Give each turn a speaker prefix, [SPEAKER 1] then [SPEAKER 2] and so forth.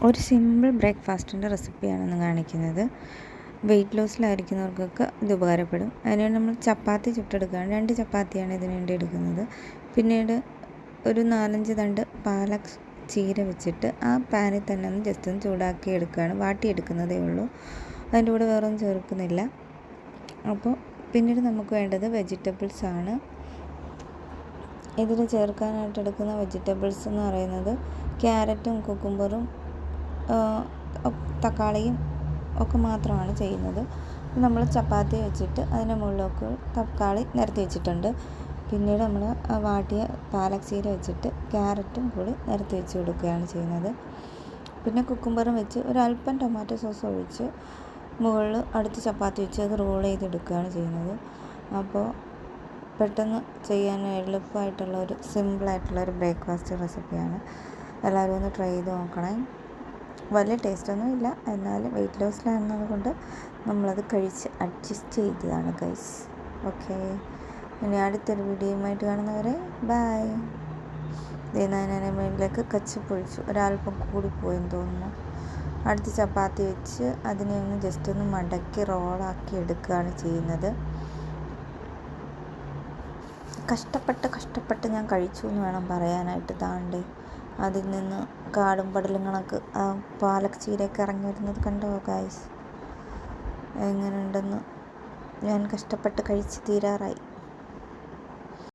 [SPEAKER 1] ഒരു സിമ്പിൾ ബ്രേക്ക്ഫാസ്റ്റിൻ്റെ റെസിപ്പിയാണെന്ന് കാണിക്കുന്നത്. വെയിറ്റ് ലോസിലായിരിക്കുന്നവർക്കൊക്കെ ഇത് ഉപകാരപ്പെടും. അതിനുവേണ്ടി നമ്മൾ ചപ്പാത്തി ചുട്ടെടുക്കുകയാണ്. 2 ചപ്പാത്തിയാണ് ഇതിനു വേണ്ടി എടുക്കുന്നത്. പിന്നീട് ഒരു 4-5 തണ്ട് പാലക് ചീര വെച്ചിട്ട് ആ പാനിൽ തന്നെ ഒന്ന് ജസ്റ്റ് ഒന്ന് ചൂടാക്കി എടുക്കുകയാണ്. വാട്ടിയെടുക്കുന്നതേ ഉള്ളൂ, അതിൻ്റെ കൂടെ വേറൊന്നും ചേർക്കുന്നില്ല. അപ്പോൾ പിന്നീട് നമുക്ക് വേണ്ടത് വെജിറ്റബിൾസാണ്. ഇതിൽ ചേർക്കാനായിട്ട് എടുക്കുന്ന വെജിറ്റബിൾസ് എന്ന് പറയുന്നത് ക്യാരറ്റും കുക്കുംബറും തക്കാളിയും ഒക്കെ മാത്രമാണ് ചെയ്യുന്നത്. നമ്മൾ ചപ്പാത്തി വെച്ചിട്ട് അതിൻ്റെ മുകളിലൊക്കെ തക്കാളി നിരത്തി വെച്ചിട്ടുണ്ട്. പിന്നീട് നമ്മൾ വാട്ടിയ പാലക് ചീര വെച്ചിട്ട് ക്യാരറ്റും കൂടി നിരത്തി വെച്ച് കൊടുക്കുകയാണ് ചെയ്യുന്നത്. പിന്നെ കുക്കുംബറും വെച്ച് ഒരല്പം ടൊമാറ്റോ സോസ് ഒഴിച്ച് മുകളിൽ അടുത്ത ചപ്പാത്തി വെച്ച് അത് റോൾ ചെയ്തെടുക്കുകയാണ് ചെയ്യുന്നത്. അപ്പോൾ പെട്ടെന്ന് ചെയ്യാൻ എളുപ്പമായിട്ടുള്ള ഒരു സിമ്പിളായിട്ടുള്ളൊരു ബ്രേക്ക്ഫാസ്റ്റ് റെസിപ്പിയാണ്. എല്ലാവരും ഒന്ന് ട്രൈ ചെയ്ത് നോക്കണേ. വലിയ ടേസ്റ്റൊന്നും ഇല്ല, എന്നാലും വെയിറ്റ് ലോസിലാകുന്നത് കൊണ്ട് നമ്മളത് കഴിച്ച് അഡ്ജസ്റ്റ് ചെയ്തതാണ് ഗൈസ്. ഓക്കെ, ഇനി അടുത്തൊരു വീഡിയോയുമായിട്ട് കാണുന്നവരെ ബൈ. ഞാൻ മേളിലേക്ക് കച്ചപ്പൊഴിച്ചു, ഒരല്പം കൂടിപ്പോയെന്ന് തോന്നുന്നു. അടുത്ത് ചപ്പാത്തി വെച്ച് അതിനെ ഒന്ന് ജസ്റ്റ് ഒന്ന് മടക്കി റോളാക്കി എടുക്കുകയാണ് ചെയ്യുന്നത്. കഷ്ടപ്പെട്ട് ഞാൻ കഴിച്ചു എന്ന് വേണം പറയാനായിട്ട്. താണ്ടേ അതിൽ നിന്ന് കാടും പടലും കണക്ക് ആ പാലക് ചീരയൊക്കെ ഇറങ്ങി വരുന്നത് കണ്ടോ ഗൈസ്? എങ്ങനെയുണ്ടെന്ന്. ഞാൻ കഷ്ടപ്പെട്ട് കഴിച്ച് തീരാറായി.